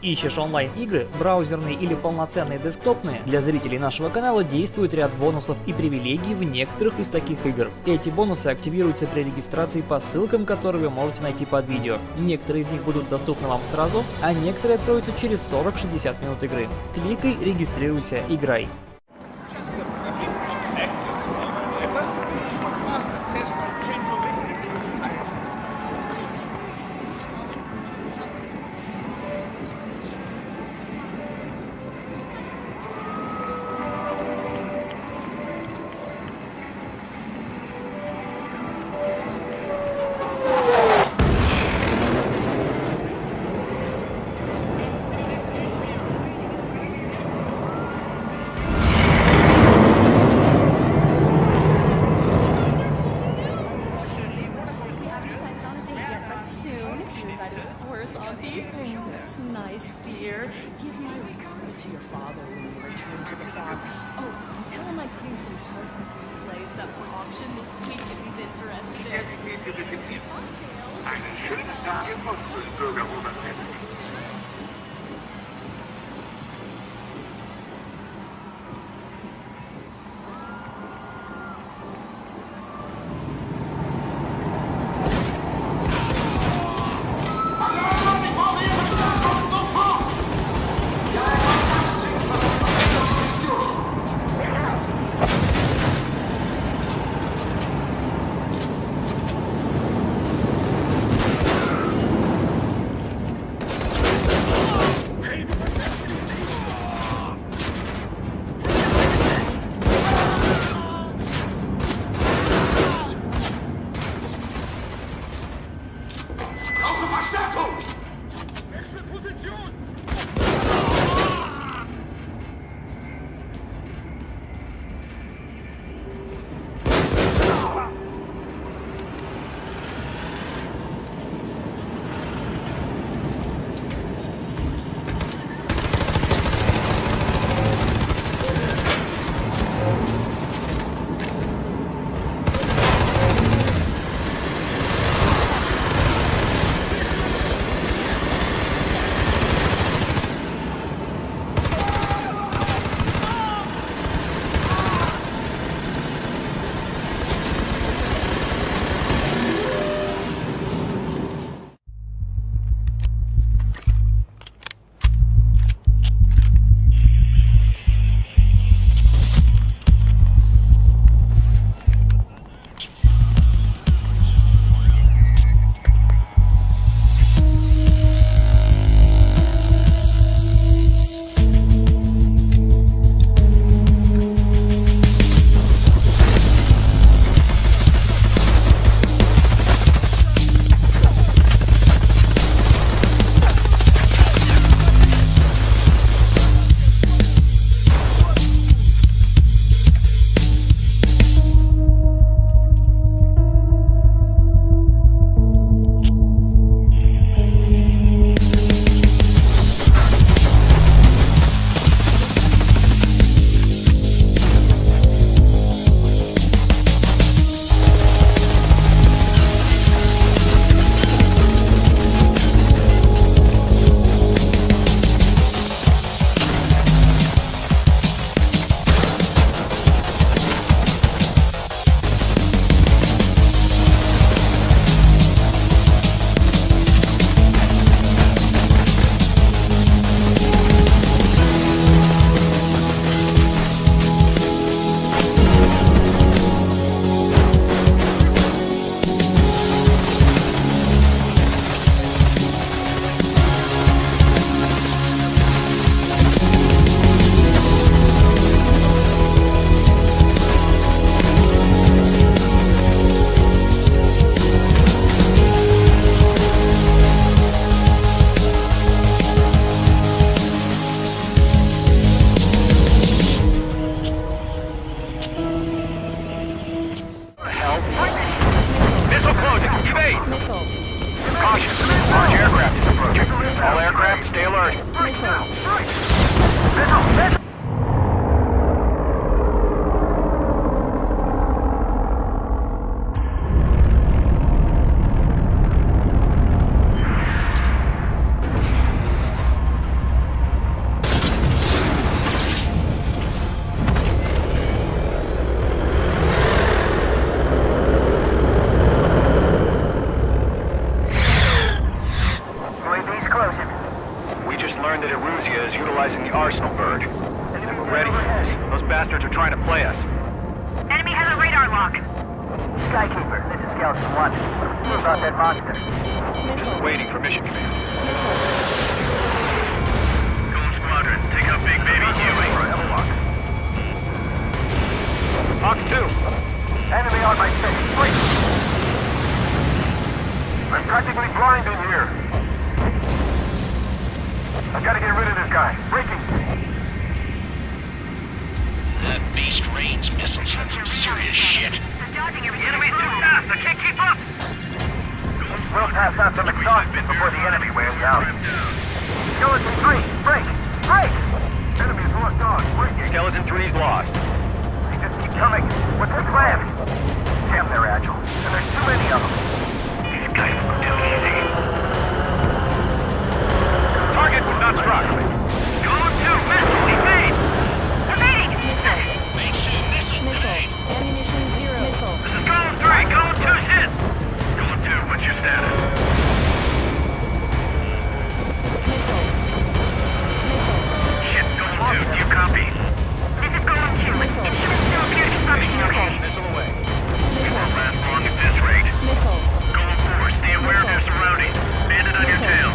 Ищешь онлайн-игры, браузерные или полноценные десктопные? Для зрителей нашего канала действует ряд бонусов и привилегий в некоторых из таких игр. Эти бонусы активируются при регистрации по ссылкам, которые вы можете найти под видео. Некоторые из них будут доступны вам сразу, а некоторые откроются через 40-60 минут игры. Кликай, регистрируйся, играй. That's nice, dear. Give my regards to your father when you return to the farm. Oh, and tell him I'm putting some hard-working slaves up for auction this week if he's interested. Skykeeper, this is Skeleton 1. What about that monster? Just waiting for mission command. Gold Squadron, take out Big Baby Huey. Fox 2. Enemy on my 6. Wait! I'm practically blind in here. I've got to get rid of this guy. Breaking. That beast range missiles had some serious shit. The enemy's too fast, I can't keep up! We'll pass out some exhaustion before the enemy wears out. Skeleton 3, break! Break! Enemy's lost on, breaking. Skeleton 3's lost. They just keep coming. What's their plan? Damn, they're agile. And there's too many of them. These guys look too easy. Target was not struck. Going to missile evade! Evading! Phase 2 missile grenade. Ammunition 0. Missile. This is Golem 3, Golem 2's hit! Golem 2, what's your status? Missile. Shit, Golem 2, do you copy? This is Golem 2. Instruments still appear to be functioning okay. Missile away. We won't last long at this rate. Missile. Golem 4, stay aware of your surroundings. Bandit on your tail.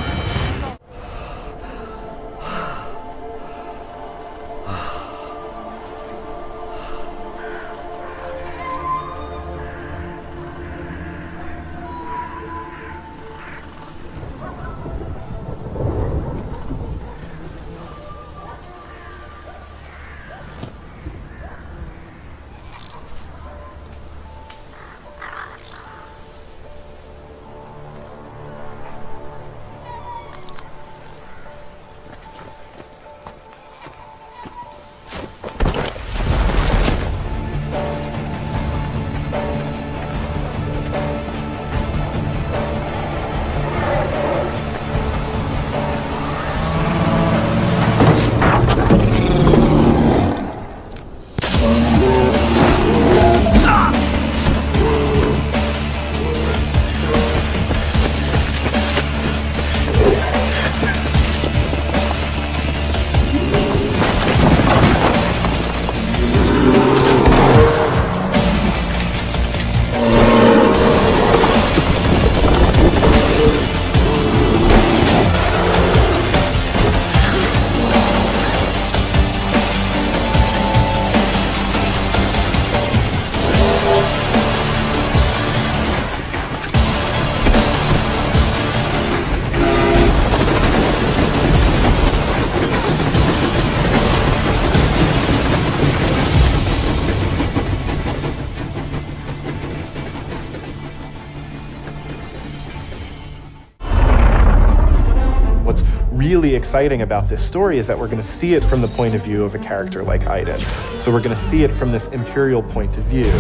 really exciting about this story is that we're going to see it from the point of view of a character like Aiden. So we're going to see it from this Imperial point of view.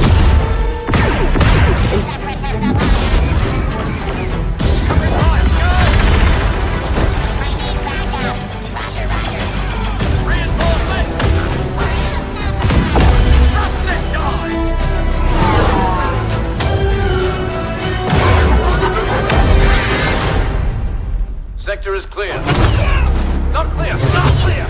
Sector is clear. Not clear! Not clear!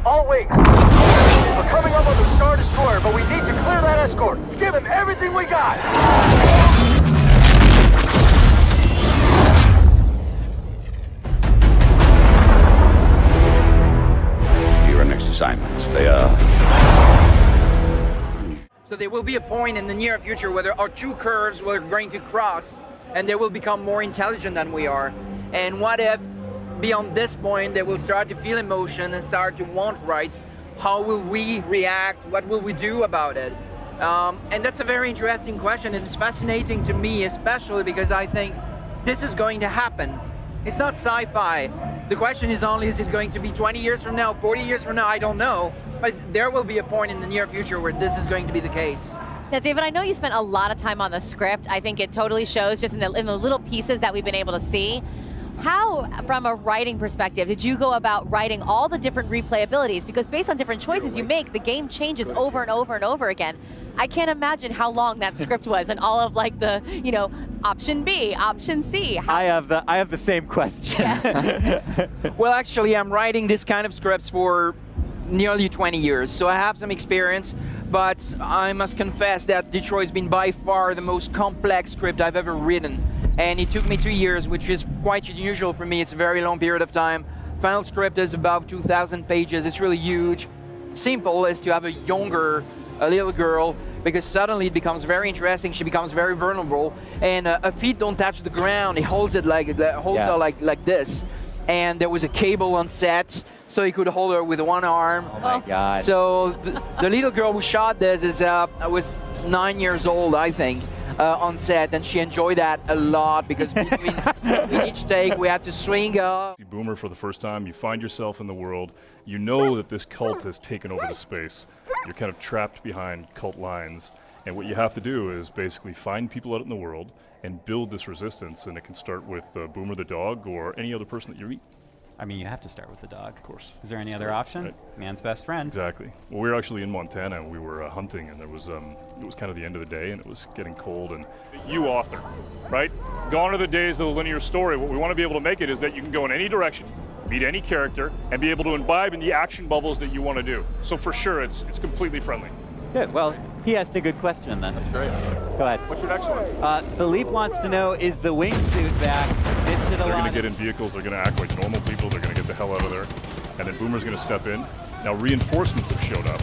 All wings! We're coming up on the Star Destroyer, but we need to clear that escort. Let's give him everything we got! Your next assignments, they are... So there will be a point in the near future where there are two curves we're going to cross, and they will become more intelligent than we are. And what if, beyond this point, they will start to feel emotion and start to want rights? How will we react? What will we do about it? And that's a very interesting question, and it's fascinating to me, especially because I think this is going to happen. It's not sci-fi. The question is only, is it going to be 20 years from now, 40 years from now? I don't know. But there will be a point in the near future where this is going to be the case. Now, David, I know you spent a lot of time on the script. I think it totally shows just in the little pieces that we've been able to see. How, from a writing perspective, did you go about writing all the different replayabilities? Because based on different choices you make, the game changes over and over and over again. I can't imagine how long that script was and all of like the, you know, option B, option C. I have the same question. Yeah. Well, actually, I'm writing this kind of scripts for nearly 20 years, so I have some experience, but I must confess that Detroit's been by far the most complex script I've ever written. And it took me 2 years, which is quite unusual for me. It's a very long period of time. Final script is about 2,000 pages. It's really huge. Simple is to have a little girl, because suddenly it becomes very interesting. She becomes very vulnerable, and her feet don't touch the ground. He holds it her like this. And there was a cable on set, so he could hold her with one arm. Oh my God. So the little girl who shot this was 9 years old, I think, on set, and she enjoyed that a lot because between each take we had to swing her. Boomer for the first time, you find yourself in the world, you know that this cult has taken over the space. You're kind of trapped behind cult lines, and what you have to do is basically find people out in the world and build this resistance, and it can start with Boomer the dog or any other person that you meet. I mean, you have to start with the dog. Of course. Is there any other option? Right. Man's best friend. Exactly. Well, we were actually in Montana, and we were hunting, and there was it was kind of the end of the day, and it was getting cold. And you, author, right? Gone are the days of the linear story. What we want to be able to make it is that you can go in any direction, meet any character, and be able to imbibe in the action bubbles that you want to do. So for sure, it's completely friendly. Good. Well, he asked a good question then. That's great. Go ahead. What's your next one? Philippe wants to know, is the wingsuit back? They're going to get in vehicles, they're going to act like normal people, they're going to get the hell out of there, and then Boomer's going to step in. Now reinforcements have showed up.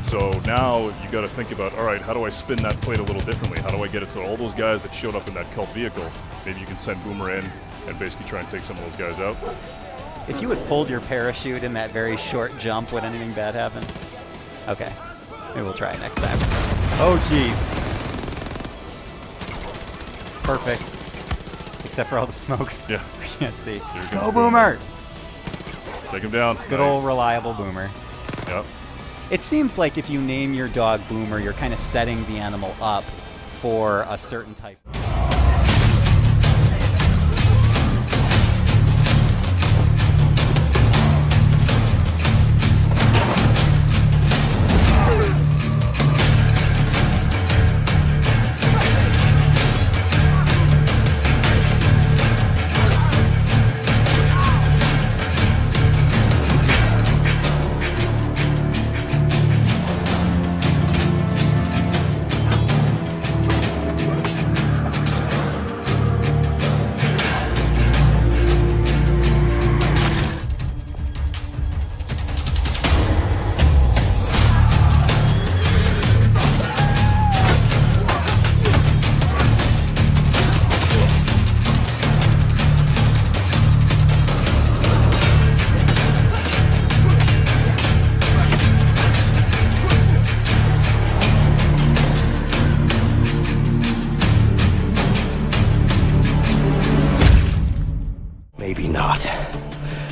So now you got to think about, all right, how do I spin that plate a little differently? How do I get it so all those guys that showed up in that cult vehicle, maybe you can send Boomer in and basically try and take some of those guys out? If you had pulled your parachute in that very short jump, would anything bad happen? Okay. Maybe we'll try it next time. Oh, jeez. Perfect. Except for all the smoke. Yeah. We can't see. Go, Boomer! Take him down. Good old reliable Boomer. Yep. It seems like if you name your dog Boomer, you're kind of setting the animal up for a certain type. Maybe not.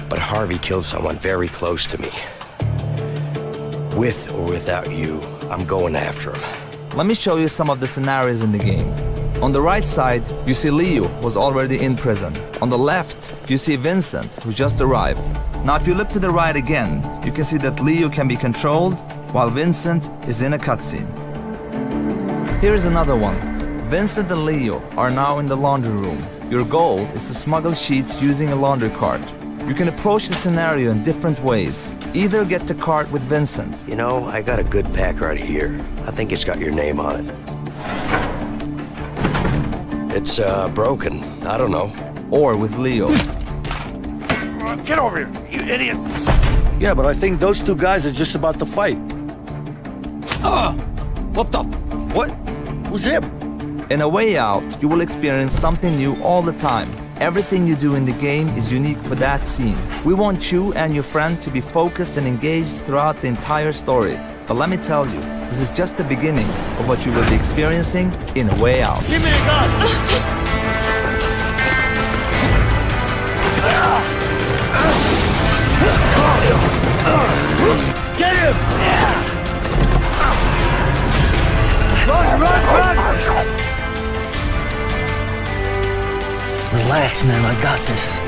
But Harvey killed someone very close to me. With or without you, I'm going after him. Let me show you some of the scenarios in the game. On the right side, you see Leo, who's already in prison. On the left, you see Vincent, who just arrived. Now if you look to the right again, you can see that Leo can be controlled, while Vincent is in a cutscene. Here is another one. Vincent and Leo are now in the laundry room. Your goal is to smuggle sheets using a laundry cart. You can approach the scenario in different ways. Either get the cart with Vincent. You know, I got a good pack right here. I think it's got your name on it. It's broken. I don't know. Or with Leo. Get over here, you idiot! Yeah, but I think those two guys are just about to fight. What the? What? Who's him? In A Way Out, you will experience something new all the time. Everything you do in the game is unique for that scene. We want you and your friend to be focused and engaged throughout the entire story. But let me tell you, this is just the beginning of what you will be experiencing in A Way Out. Give me a gun! Get him! Run, run, run! Relax, man, I got this.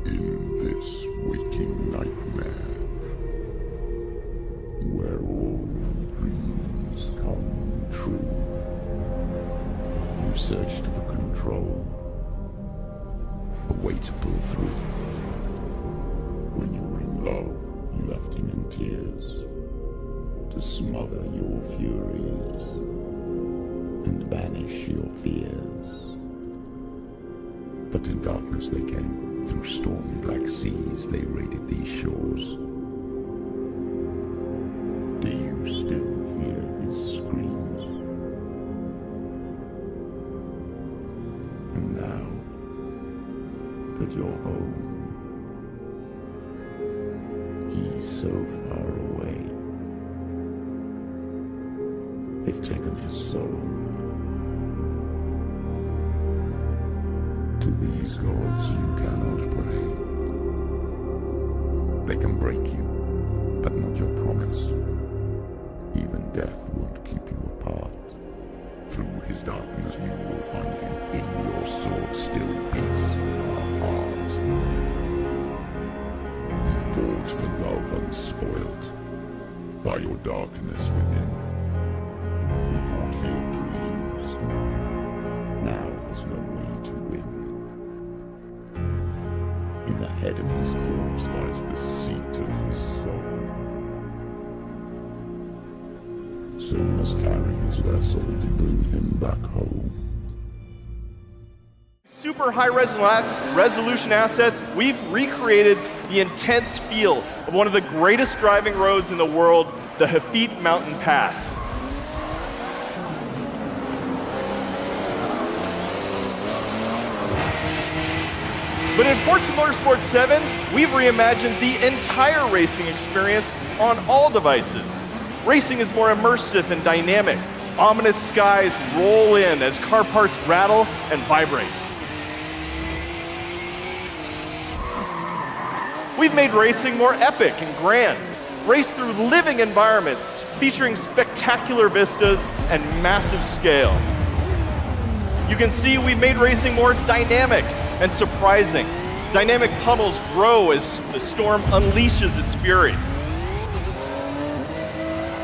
In this waking nightmare, where all dreams come true, you searched for control, a way to pull through. When you were in love, you left him in tears to smother your furies and banish your fears. But in darkness they came. Through stormy black seas, they raided these shores. Do you still hear his screams? And now that you're home, he's so far away. They've taken his soul. To these gods you cannot pray. They can break you, but not your promise. Even death won't keep you apart. Through his darkness you will find him. In your sword still beats our heart. You fought for love unspoilt. By your darkness within, you fought for your dreams. Now there's no way to win. In the head of his corpse lies the seat of his soul. So we must carry his vessel to bring him back home. Super high resolution assets, we've recreated the intense feel of one of the greatest driving roads in the world, the Hafit Mountain Pass. But in Forza Motorsport 7, we've reimagined the entire racing experience on all devices. Racing is more immersive and dynamic. Ominous skies roll in as car parts rattle and vibrate. We've made racing more epic and grand. Race through living environments featuring spectacular vistas and massive scale. You can see we've made racing more dynamic and surprising. Dynamic puddles grow as the storm unleashes its fury.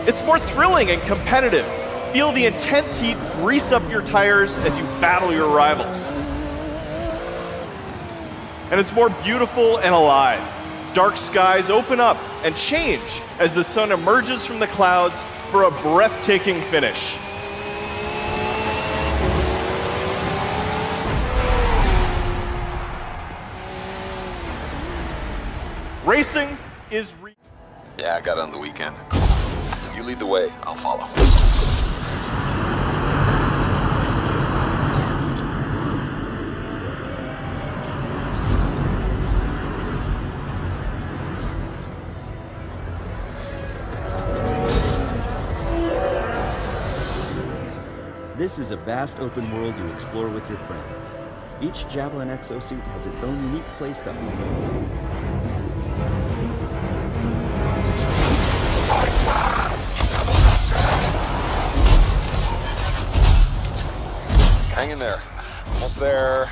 It's more thrilling and competitive. Feel the intense heat grease up your tires as you battle your rivals. And it's more beautiful and alive. Dark skies open up and change as the sun emerges from the clouds for a breathtaking finish. Racing is Yeah, I got it on the weekend. You lead the way, I'll follow. This is a vast open world you explore with your friends. Each Javelin exosuit has its own unique playstyle. Hang in there. Almost there.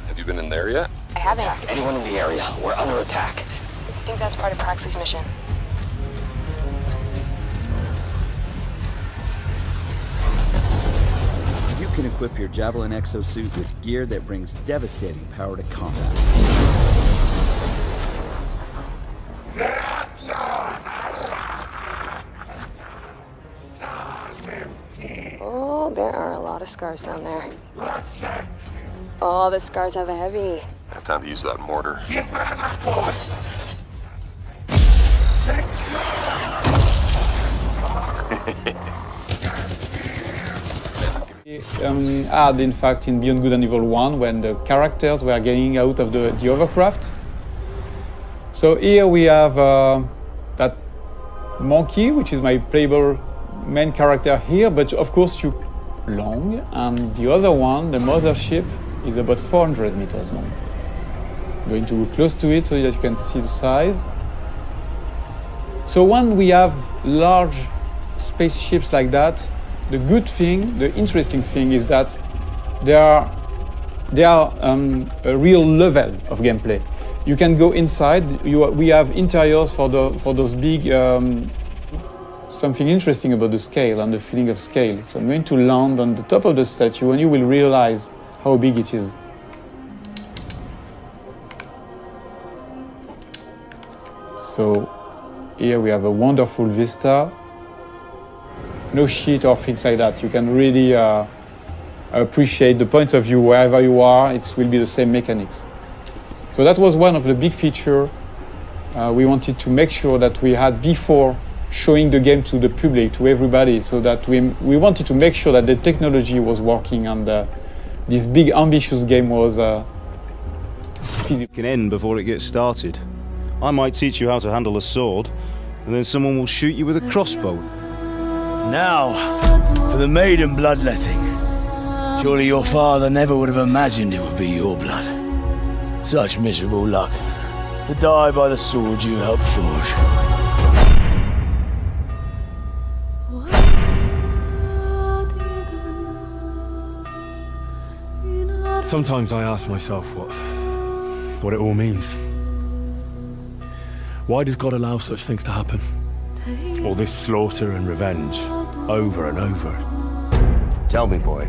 Have you been in there yet? I haven't. Anyone in the area? We're under attack. I think that's part of Praxley's mission. You can equip your Javelin exosuit with gear that brings devastating power to combat. Oh, there are a lot of scars down there. Oh, the scars have a heavy. Have time to use that mortar. Had in fact in Beyond Good and Evil 1 when the characters were getting out of the hovercraft. So here we have that monkey, which is my playable main character here, but of course you long, and the other one, the mothership, is about 400 meters long. I'm going to go close to it so that you can see the size. So when we have large spaceships like that, the good thing, the interesting thing is that they are a real level of gameplay. You can go inside. We have interiors for those big. Something interesting about the scale and the feeling of scale. So I'm going to land on the top of the statue, and you will realize how big it is. So here we have a wonderful vista. No sheet or things like that. You can really appreciate the point of view wherever you are. It will be the same mechanics. So that was one of the big features we wanted to make sure that we had before showing the game to the public, to everybody, so that we wanted to make sure that the technology was working and this big ambitious game was physical. Can end before it gets started. I might teach you how to handle a sword, and then someone will shoot you with a crossbow. Now, for the maiden bloodletting. Surely your father never would have imagined it would be your blood. Such miserable luck, to die by the sword you helped forge. Sometimes I ask myself what it all means. Why does God allow such things to happen? All this slaughter and revenge, over and over. Tell me, boy,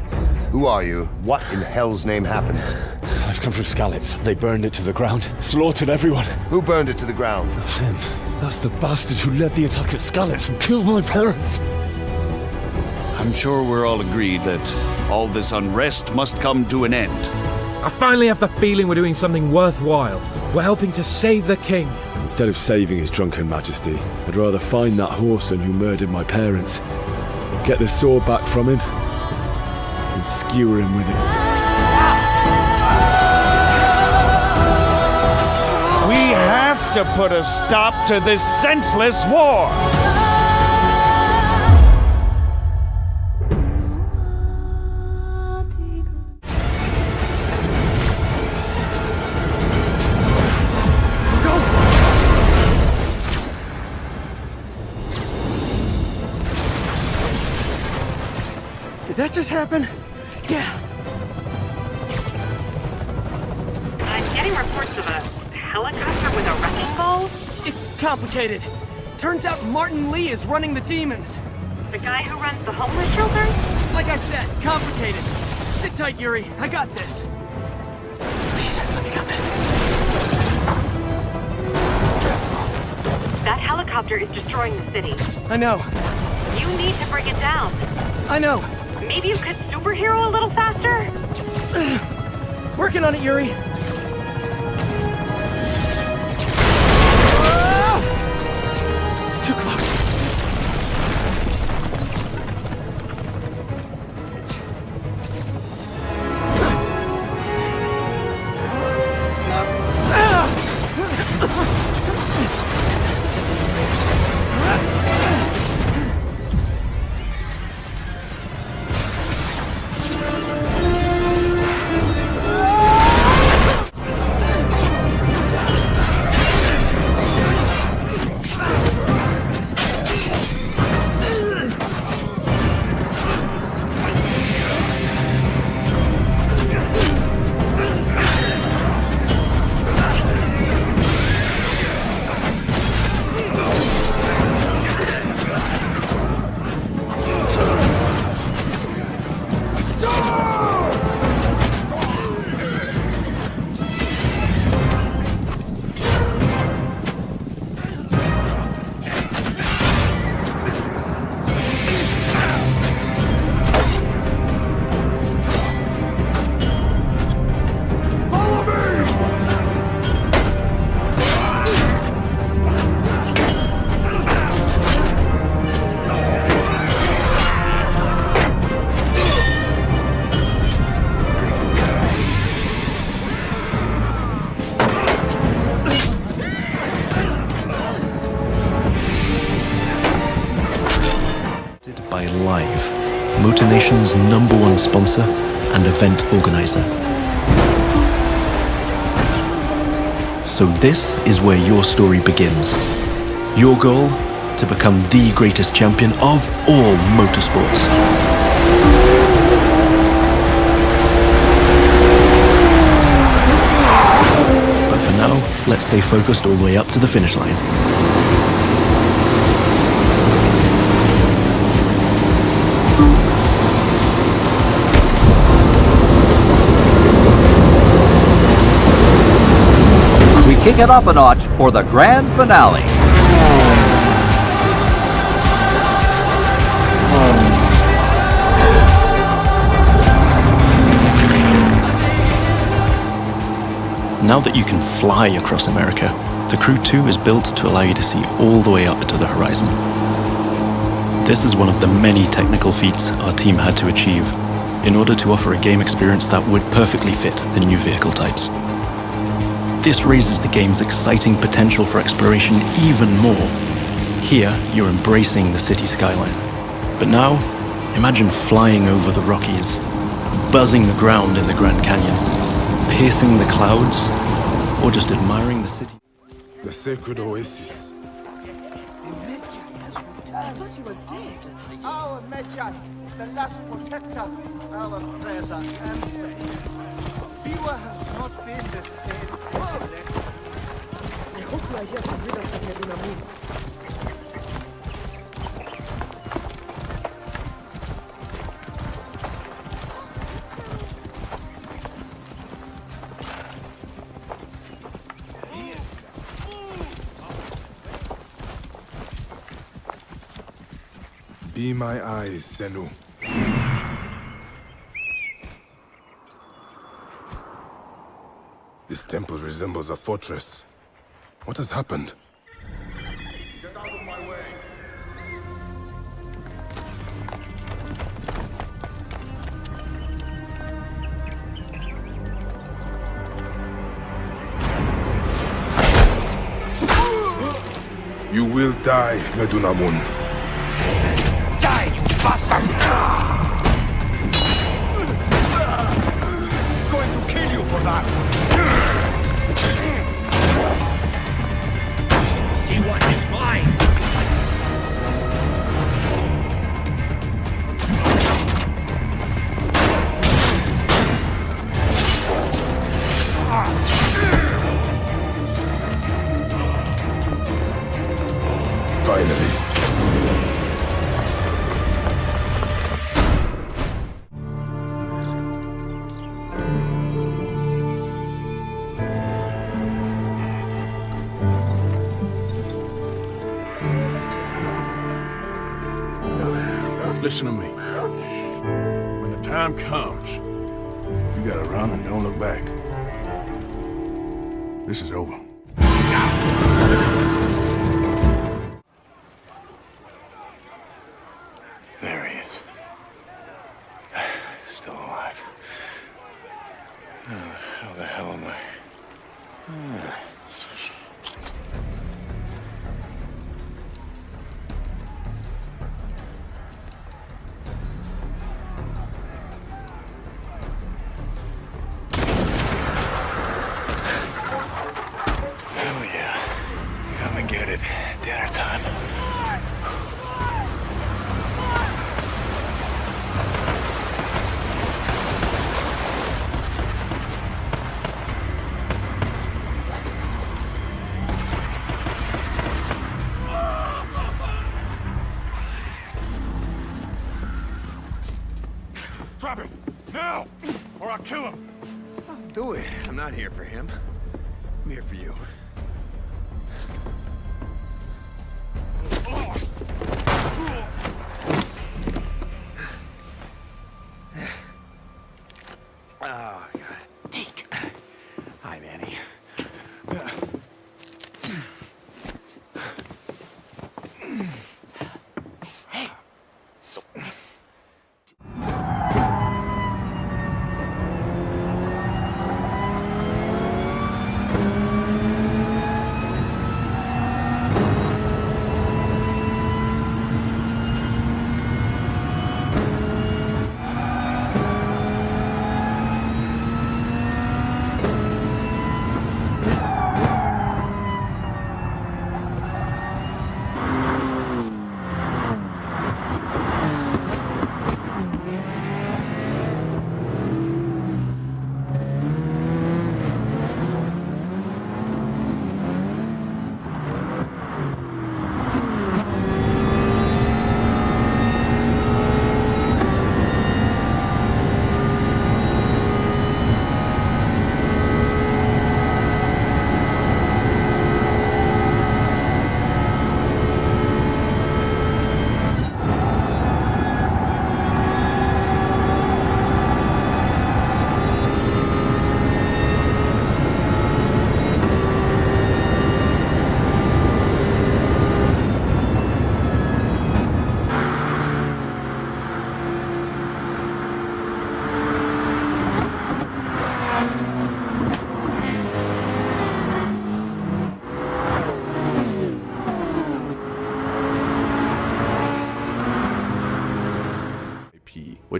who are you? What in hell's name happened? I've come from Skalitz. They burned it to the ground, slaughtered everyone. Who burned it to the ground? That's him. That's the bastard who led the attack at Skalitz and killed my parents. I'm sure we're all agreed that all this unrest must come to an end. I finally have the feeling we're doing something worthwhile. We're helping to save the king. Instead of saving his drunken majesty, I'd rather find that whoreson who murdered my parents, get the sword back from him, and skewer him with it. We have to put a stop to this senseless war! Did that just happen? Yeah. I'm getting reports of a helicopter with a wrecking ball. It's complicated. Turns out Martin Lee is running the demons. The guy who runs the homeless shelter? Like I said, complicated. Sit tight, Yuri. I got this. Please, let me got this. That helicopter is destroying the city. I know. You need to bring it down. I know. Maybe you could superhero a little faster? Working on it, Yuri. Too close. Motor Nation's #1 sponsor and event organizer. So this is where your story begins. Your goal? To become the greatest champion of all motorsports. But for now, let's stay focused all the way up to the finish line. We kick it up a notch for the grand finale. Now that you can fly across America, the Crew 2 is built to allow you to see all the way up to the horizon. This is one of the many technical feats our team had to achieve in order to offer a game experience that would perfectly fit the new vehicle types. This raises the game's exciting potential for exploration even more. Here, you're embracing the city skyline. But now, imagine flying over the Rockies, buzzing the ground in the Grand Canyon, piercing the clouds, or just admiring the city. The sacred oasis. Our Medjay, the last protector, our treasure and faith. Siwa has not been the same for this. I hope you are here to rid us of Medunamur. Be my eyes, Senu. This temple resembles a fortress. What has happened? Get out of my way. You will die, Medunamun. Die, you bastard! Going to kill you for that. See what is mine. Finally. Listen to me. When the time comes, you gotta run and don't look back. This is over. There he is. Still alive. How the hell am I? Hell yeah. Come and get it. Dinner time. Drop him! Now! Or I'll kill him! Do it. I'm not here for him. I'm here for you. Oh, God. Deke. Hi, Manny. Hey.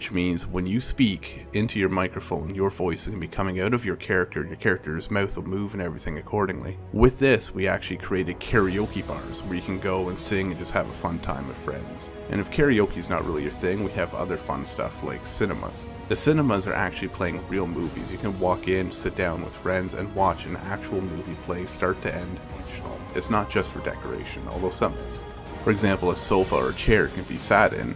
which means when you speak into your microphone, your voice is going to be coming out of your character's mouth will move and everything accordingly. With this, we actually created karaoke bars where you can go and sing and just have a fun time with friends. And if karaoke is not really your thing, we have other fun stuff like cinemas. The cinemas are actually playing real movies. You can walk in, sit down with friends, and watch an actual movie play start to end. It's not just for decoration, although some is. For example, a sofa or a chair can be sat in.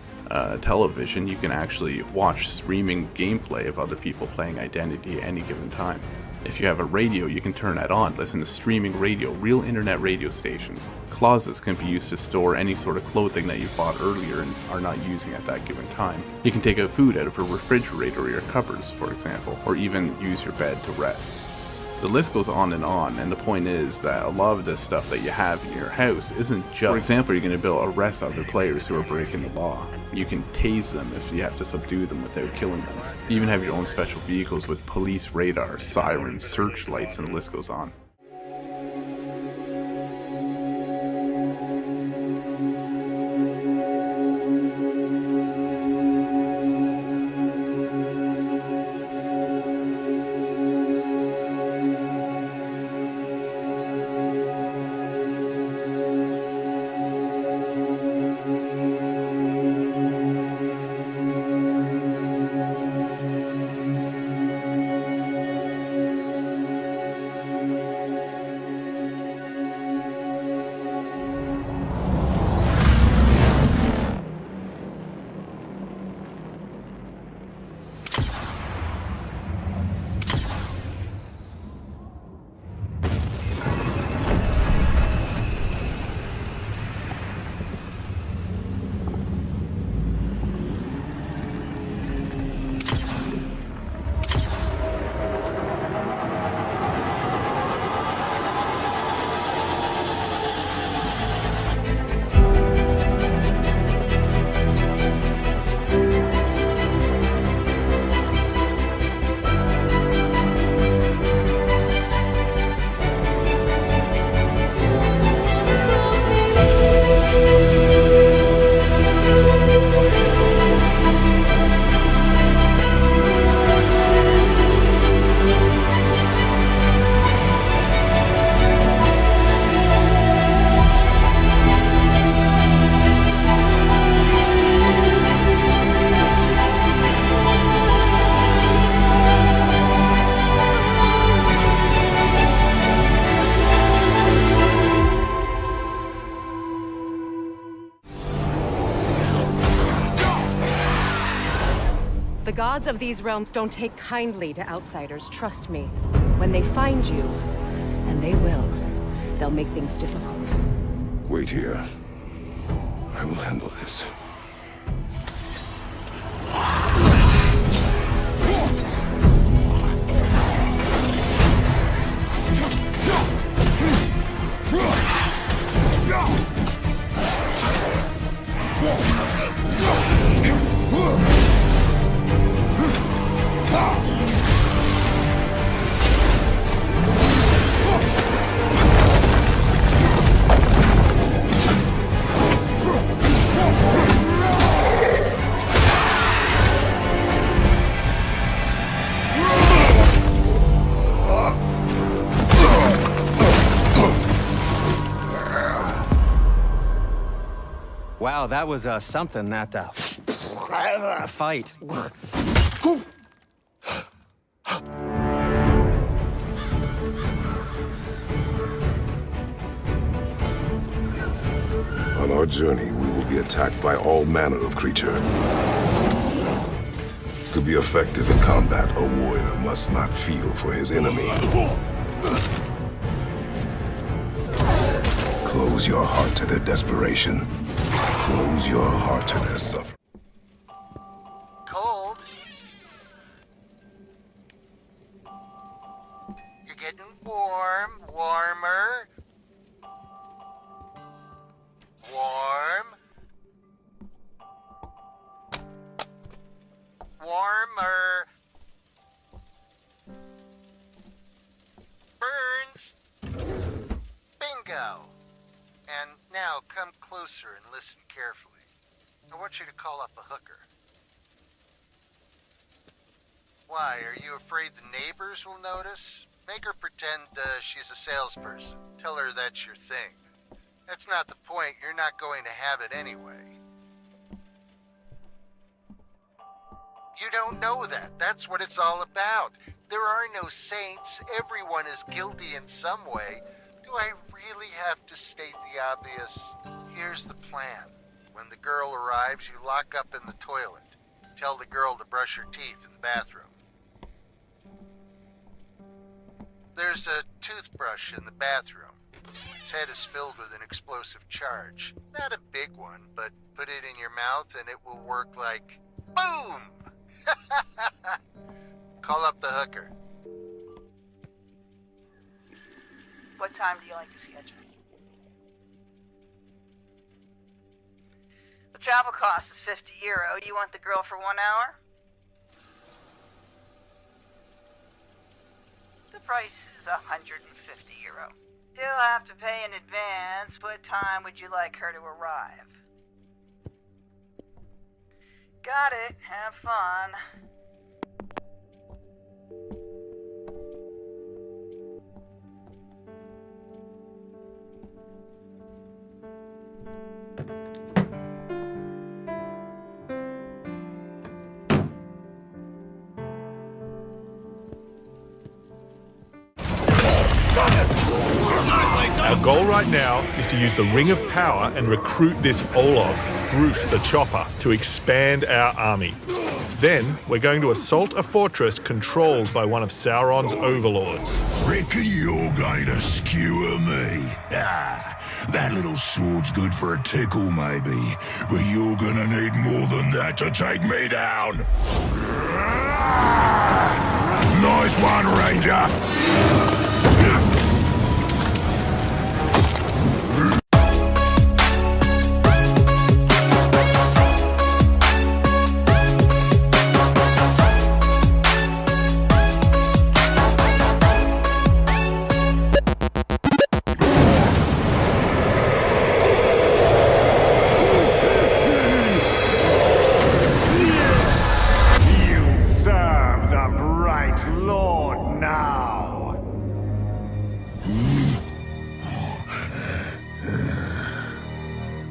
Television, you can actually watch streaming gameplay of other people playing Identity at any given time. If you have a radio, you can turn that on, listen to streaming radio, real internet radio stations. Closets can be used to store any sort of clothing that you bought earlier and are not using at that given time. You can take out food out of a refrigerator or your cupboards, for example, or even use your bed to rest. The list goes on, and the point is that a lot of this stuff that you have in your house isn't just, for example, you're going to be able to arrest other players who are breaking the law. You can tase them if you have to subdue them without killing them. You even have your own special vehicles with police radar, sirens, searchlights, and the list goes on. The gods of these realms don't take kindly to outsiders, trust me. When they find you, and they will, they'll make things difficult. Wait here. I will handle this. Wow, that was something, that fight. On our journey, we will be attacked by all manner of creature. To be effective in combat, a warrior must not feel for his enemy. Close your heart to their desperation. Close your heart to their suffering. Cold? You're getting warm, warmer. Warm. Warmer. Burns. Bingo. And now come closer and listen carefully. I want you to call up a hooker. Why, are you afraid the neighbors will notice? Make her pretend she's a salesperson. Tell her that's your thing. That's not the point. You're not going to have it anyway. You don't know that. That's what it's all about. There are no saints. Everyone is guilty in some way. Do I really have to state the obvious? Here's the plan. When the girl arrives, you lock up in the toilet. Tell the girl to brush her teeth in the bathroom. There's a toothbrush in the bathroom. Its head is filled with an explosive charge. Not a big one, but put it in your mouth and it will work like boom! Call up the hooker. What time do you like to schedule? The travel cost is €50. You want the girl for 1 hour? The price is €150. You'll have to pay in advance. What time would you like her to arrive? Got it. Have fun. Our goal right now is to use the Ring of Power and recruit this Olog, Groot the Chopper, to expand our army. Then, we're going to assault a fortress controlled by one of Sauron's overlords. Reckon you're going to skewer me? Ah, that little sword's good for a tickle, maybe. But you're gonna need more than that to take me down. Nice one, Ranger.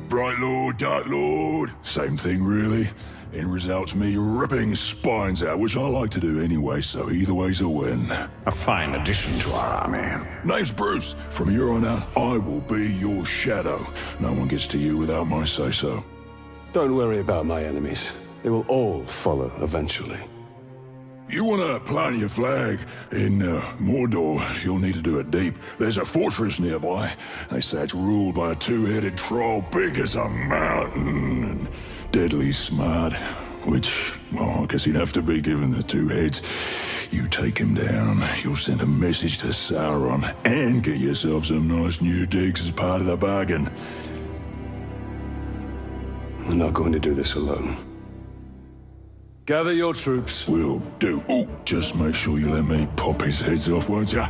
Bright Lord, Dark Lord, same thing really. End results me ripping spines out, which I like to do anyway, so either way's a win. A fine addition to our army. Name's Bruce. From here on out, I will be your shadow. No one gets to you without my say-so. Don't worry about my enemies. They will all follow eventually. You want to plant your flag in Mordor, you'll need to do it deep. There's a fortress nearby. They say it's ruled by a two-headed troll big as a mountain and deadly smart. Which, well, I guess he'd have to be given the two heads. You take him down, you'll send a message to Sauron and get yourself some nice new digs as part of the bargain. I'm not going to do this alone. Gather your troops. Will do. Oh, just make sure you let me pop his heads off, won't ya?